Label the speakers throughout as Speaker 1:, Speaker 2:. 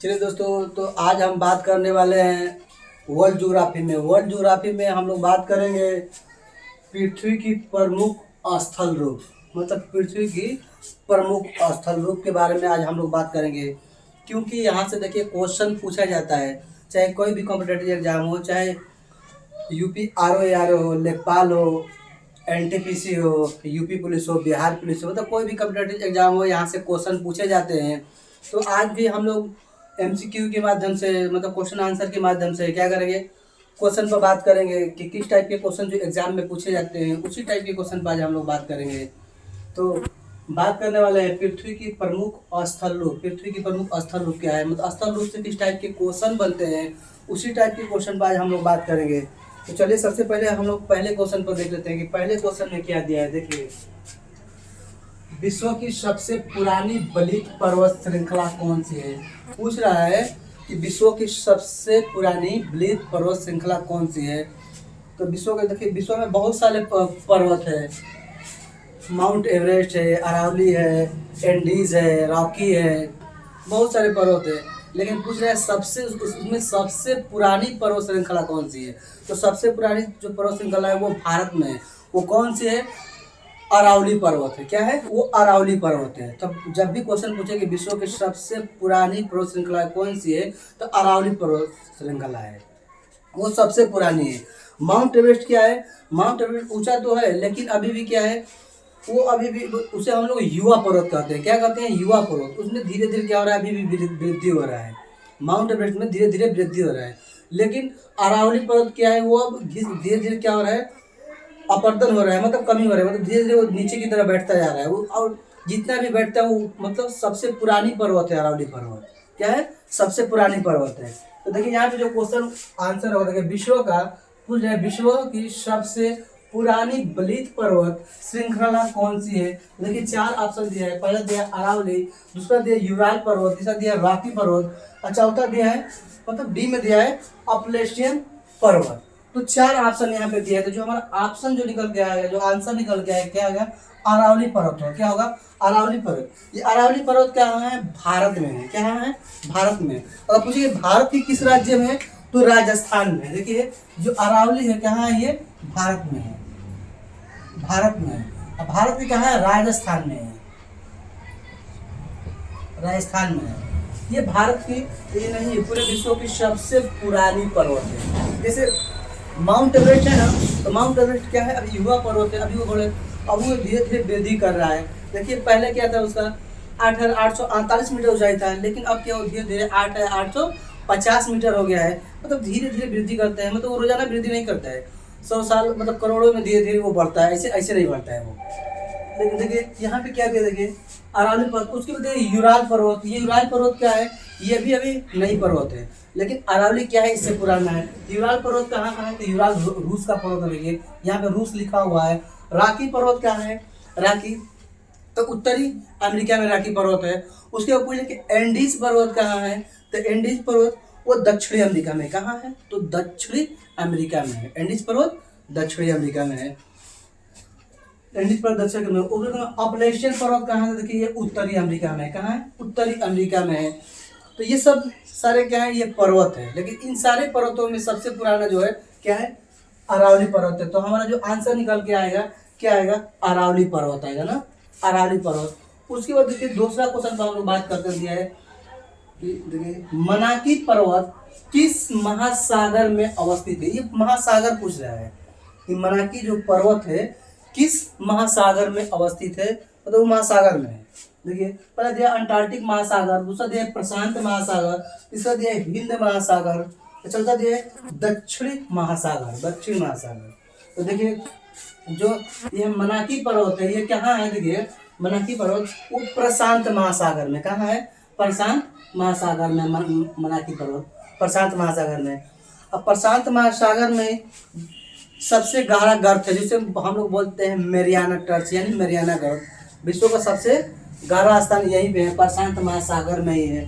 Speaker 1: चलिए दोस्तों, तो आज हम बात करने वाले हैं वर्ल्ड ज्योग्राफी में हम लोग बात करेंगे पृथ्वी की प्रमुख स्थल रूप। मतलब पृथ्वी की प्रमुख स्थल रूप के बारे में आज हम लोग बात करेंगे, क्योंकि यहाँ से देखिए क्वेश्चन पूछा जाता है। चाहे कोई भी कॉम्पिटेटिव एग्जाम हो, चाहे यूपी आर ओ हो, लेखपाल हो, एनटीपीसी हो, यूपी पुलिस हो, बिहार पुलिस हो, मतलब कोई भी कॉम्पिटेटिव एग्जाम हो, यहाँ से क्वेश्चन पूछे जाते हैं। तो आज भी हम लोग एमसीक्यू के माध्यम से, मतलब क्वेश्चन आंसर के माध्यम से क्या करेंगे, क्वेश्चन पर बात करेंगे कि किस टाइप के क्वेश्चन जो एग्जाम में पूछे जाते हैं, उसी टाइप के क्वेश्चन पर आज हम लोग बात करेंगे। तो बात करने वाले हैं पृथ्वी की प्रमुख स्थल रूप। पृथ्वी की प्रमुख स्थल रूप क्या है, मतलब स्थल रूप से किस टाइप के क्वेश्चन बनते हैं, उसी टाइप के क्वेश्चन पर आज हम लोग बात करेंगे। तो चलिए सबसे पहले हम लोग पहले क्वेश्चन पर देख लेते हैं कि पहले क्वेश्चन में क्या दिया है। देखिए, विश्व की सबसे पुरानी बलित पर्वत श्रृंखला कौन सी है। पूछ रहा है कि विश्व की सबसे पुरानी बलित पर्वत श्रृंखला कौन सी है। तो विश्व के देखिए, विश्व में बहुत सारे पर्वत है। माउंट एवरेस्ट है, अरावली है, एंडीज है, रॉकी है, बहुत सारे पर्वत है। लेकिन पूछ रहा है सबसे उसमें सबसे पुरानी पर्वत श्रृंखला कौन सी है। तो सबसे पुरानी जो पर्वत श्रृंखला है वो भारत में है। वो कौन सी है? अरावली पर्वत है। क्या है वो? अरावली पर्वत है। तो जब भी क्वेश्चन पूछे कि विश्व की सबसे पुरानी पर्वत श्रृंखला कौन सी है, तो अरावली पर्वत श्रृंखला है, वो सबसे पुरानी है। माउंट एवरेस्ट क्या है? माउंट एवरेस्ट ऊंचा तो है, लेकिन अभी भी क्या है, वो अभी भी उसे हम लोग युवा पर्वत कहते हैं। क्या कहते हैं? युवा पर्वत। उसमें धीरे धीरे क्या हो रहा है, अभी भी वृद्धि हो रहा है। माउंट एवरेस्ट में धीरे धीरे वृद्धि हो रहा है। लेकिन अरावली पर्वत क्या है, वो अब धीरे धीरे क्या हो रहा है, अपरदन हो रहा है, मतलब कमी हो रहा है, मतलब धीरे धीरे वो नीचे की तरफ बैठता जा रहा है वो। और जितना भी बैठता है वो, मतलब सबसे पुरानी पर्वत है अरावली पर्वत। क्या है? सबसे पुरानी पर्वत है। तो देखिए यहाँ पे जो क्वेश्चन आंसर होगा, देखिए विश्व का पूछ रहे, विश्व की सबसे पुरानी बलित पर्वत श्रृंखला कौन सी है। देखिए चार ऑप्शन दिया है। पहला दिया अरावली, दूसरा दिया यूराल पर्वत, तीसरा दिया रॉकी पर्वत, और चौथा दिया है, मतलब डी में दिया है अपलेशियन पर्वत। तो चार ऑप्शन यहाँ पे दिया है। तो जो हमारा ऑप्शन जो निकल गया है, जो आंसर निकल गया है, क्या होगा? अरावली पर्वत होगा। क्या होगा? अरावली पर्वत। ये अरावली पर्वत कहाँ है? भारत में है। क्या है? भारत में। अगर पूछिए भारत के किस राज्य में है, तो राजस्थान में। देखिए जो अरावली है कहाँ है, ये भारत में है। भारत में है। अब भारत में कहाँ है? राजस्थान में है। राजस्थान में है। ये भारत की, ये नहीं है, पूरे विश्व की सबसे पुरानी पर्वत है। जैसे माउंट एवरेस्ट है ना, तो माउंट एवरेस्ट क्या है, अभी युवा पर्वत है, अभी वो बड़े, अब वो धीरे धीरे वृद्धि कर रहा है। देखिए पहले क्या था, उसका 848 मीटर ऊंचाई था, लेकिन अब क्या हो, धीरे धीरे 850 मीटर हो गया है। मतलब धीरे धीरे वृद्धि करता है, मतलब वो रोजाना वृद्धि नहीं करता है, 100 साल मतलब करोड़ों में धीरे धीरे वो बढ़ता है, ऐसे ऐसे नहीं बढ़ता है वो। लेकिन देखिए यहाँ पे क्या दिया, देखिए अरावली पर्वत, उसके बाद देखिए यूराल पर्वत। ये यूराल पर्वत क्या है, ये भी अभी नई पर्वत है, लेकिन अरावली क्या है, इससे पुराना है। यूराल पर्वत कहाँ का है, तो यूराल रूस का पर्वत है। देखिए यहाँ पे रूस लिखा हुआ है। रॉकी पर्वत क्या है? रॉकी तो उत्तरी अमेरिका में रॉकी पर्वत है। उसके बाद पूछे कि एंडीज पर्वत कहाँ है, तो एंडीज पर्वत वो दक्षिणी अमेरिका में। कहाँ है? तो दक्षिणी अमेरिका में है। एंडीज पर्वत दक्षिणी अमेरिका में है। एंडीज पर्वत दक्षिण में। अपलेशियन पर्वत कहाँ है? देखिए ये उत्तरी अमेरिका में। कहाँ है? उत्तरी अमेरिका में है। तो ये सब सारे क्या है, ये पर्वत है। लेकिन इन सारे पर्वतों में सबसे पुराना जो है क्या है, अरावली पर्वत है। तो हमारा जो आंसर निकल के आएगा, क्या आएगा? अरावली पर्वत आएगा ना, अरावली पर्वत। उसके बाद देखिए दूसरा क्वेश्चन पर हम लोग बात करते दिया है कि देखिए मनाकी पर्वत किस महासागर में अवस्थित है। ये महासागर पूछ रहा है कि मनाकी जो पर्वत है किस महासागर में अवस्थित है, मतलब वो महासागर में है। देखिए पहला दिया अंटार्कटिक महासागर, दूसरा दिया प्रशांत महासागर, तीसरा दिया हिंद महासागर, चौथा दिया दक्षिणी महासागर, दक्षिण महासागर। तो देखिए जो ये मनाकी पर्वत है, ये कहाँ है? देखिए मनाकी पर्वत वो प्रशांत महासागर में। कहाँ है? प्रशांत महासागर में मनाकी पर्वत, प्रशांत महासागर में। अब प्रशांत महासागर में सबसे गहरा गर्त है, जिसे हम लोग बोलते हैं मेरियाना ट्रंच, यानी मेरियाना गर्त। विश्व का सबसे गहरा स्थान यहीं पे है, प्रशांत महासागर में ही है।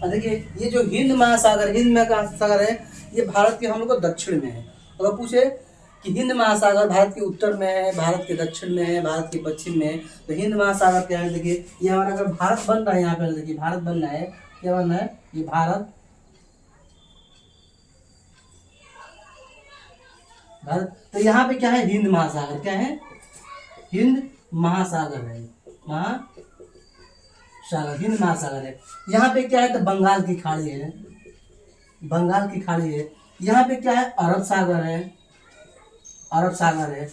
Speaker 1: और देखिए ये जो हिंद महासागर, हिंद महासागर है, ये भारत के हम लोग को दक्षिण में है। अगर पूछे कि हिंद महासागर भारत के उत्तर में है, भारत के दक्षिण में है, भारत के पश्चिम में है, तो हिंद महासागर क्या है? देखिए ये हमारा अगर भारत बन रहा है, यहाँ पे देखिए भारत बन रहा है, क्या बन रहा है? ये भारत, भारत। तो यहाँ पे क्या है, हिंद महासागर, क्या है, हिंद महासागर है, महासागर, हिंद महासागर है। यहाँ पे क्या है, तो बंगाल की खाड़ी है, बंगाल की खाड़ी है। यहाँ पे क्या है, अरब सागर है, अरब सागर है।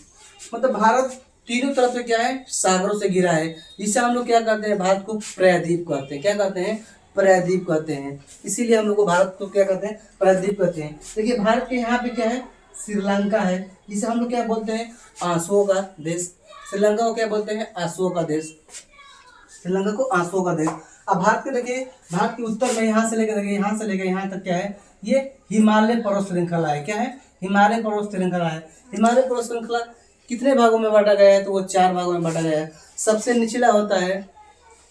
Speaker 1: मतलब भारत तीनों तरफ से क्या है, सागरों से घिरा है। इसे हम लोग क्या कहते हैं, भारत को प्रायद्वीप कहते हैं। क्या कहते हैं, प्रायद्वीप कहते हैं। इसीलिए हम लोग को भारत को क्या कहते हैं, प्रायद्वीप कहते हैं। देखिए भारत के यहाँ पे क्या है, श्रीलंका है। इसे हम लोग क्या बोलते हैं, आंसुओं का देश। श्रीलंका को क्या बोलते हैं, आंसुओं का देश, श्रीलंका को आंसुओं का देश। अब भारत के देखिए, भारत के उत्तर में यहाँ से लेकर देखिए, यहाँ से लेकर यहाँ तक क्या है, ये हिमालय पर्वत श्रृंखला है। क्या है, हिमालय पर्वत श्रृंखला है। हिमालय पर्वत श्रृंखला कितने भागों में बांटा गया है, तो वो 4 भागों में बांटा गया है। सबसे निचला होता है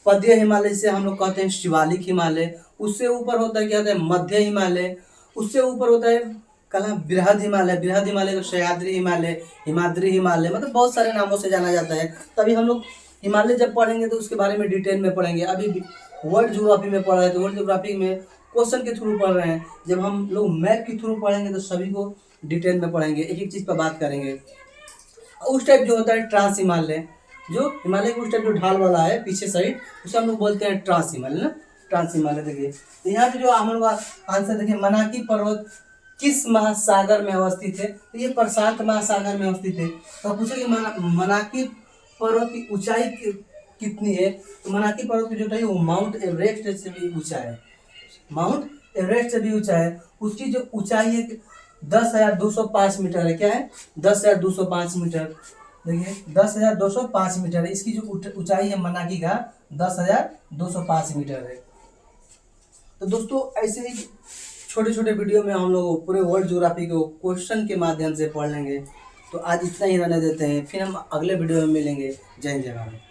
Speaker 1: पद्य हिमालय, से हम लोग कहते हैं शिवालिक हिमालय। उससे ऊपर होता है क्या होता है, मध्य हिमालय। उससे ऊपर होता है कला बृहद हिमालय, बृहद हिमालय को सह्याद्री हिमालय, हिमाद्री हिमालय, मतलब बहुत सारे नामों से जाना जाता है। तभी हम लोग हिमालय जब पढ़ेंगे तो उसके बारे में डिटेल में पढ़ेंगे। अभी वर्ल्ड ज्योग्राफी में पढ़ रहे हैं, तो वर्ल्ड ज्योग्राफी में क्वेश्चन के थ्रू पढ़ रहे हैं। जब हम लोग मैप के थ्रू पढ़ेंगे तो सभी को डिटेल में पढ़ेंगे, एक एक चीज़ पर बात करेंगे। उस टाइप जो होता है ट्रांस हिमालय, जो हिमालय का उस टाइप जो ढाल वाला है पीछे साइड, उसे हम लोग बोलते हैं ट्रांस हिमालय ना, ट्रांस हिमालय। देखिए तो यहाँ पे जो हम लोग आंसर देखिए, मनाकी पर्वत किस महासागर में अवस्थित है, तो ये प्रशांत महासागर में अवस्थित है। तो पूछे कि मनाकी पर्वत की ऊंचाई कितनी है, तो मनाकी पर्वत की जो है वो माउंट एवरेस्ट से भी ऊंचा है, माउंट एवरेस्ट से भी ऊंचा है। उसकी जो ऊंचाई है 10,205 मीटर है। क्या है, 10,205 मीटर। देखिए 10,205 मीटर है इसकी जो ऊंचाई है मनाकी का, 10,205 मीटर है। तो दोस्तों ऐसे ही छोटे छोटे वीडियो में हम लोग पूरे वर्ल्ड ज्योग्राफी को क्वेश्चन के माध्यम से पढ़ लेंगे। तो आज इतना ही रहने देते हैं, फिर हम अगले वीडियो में मिलेंगे। जय हिंद, जय भारत।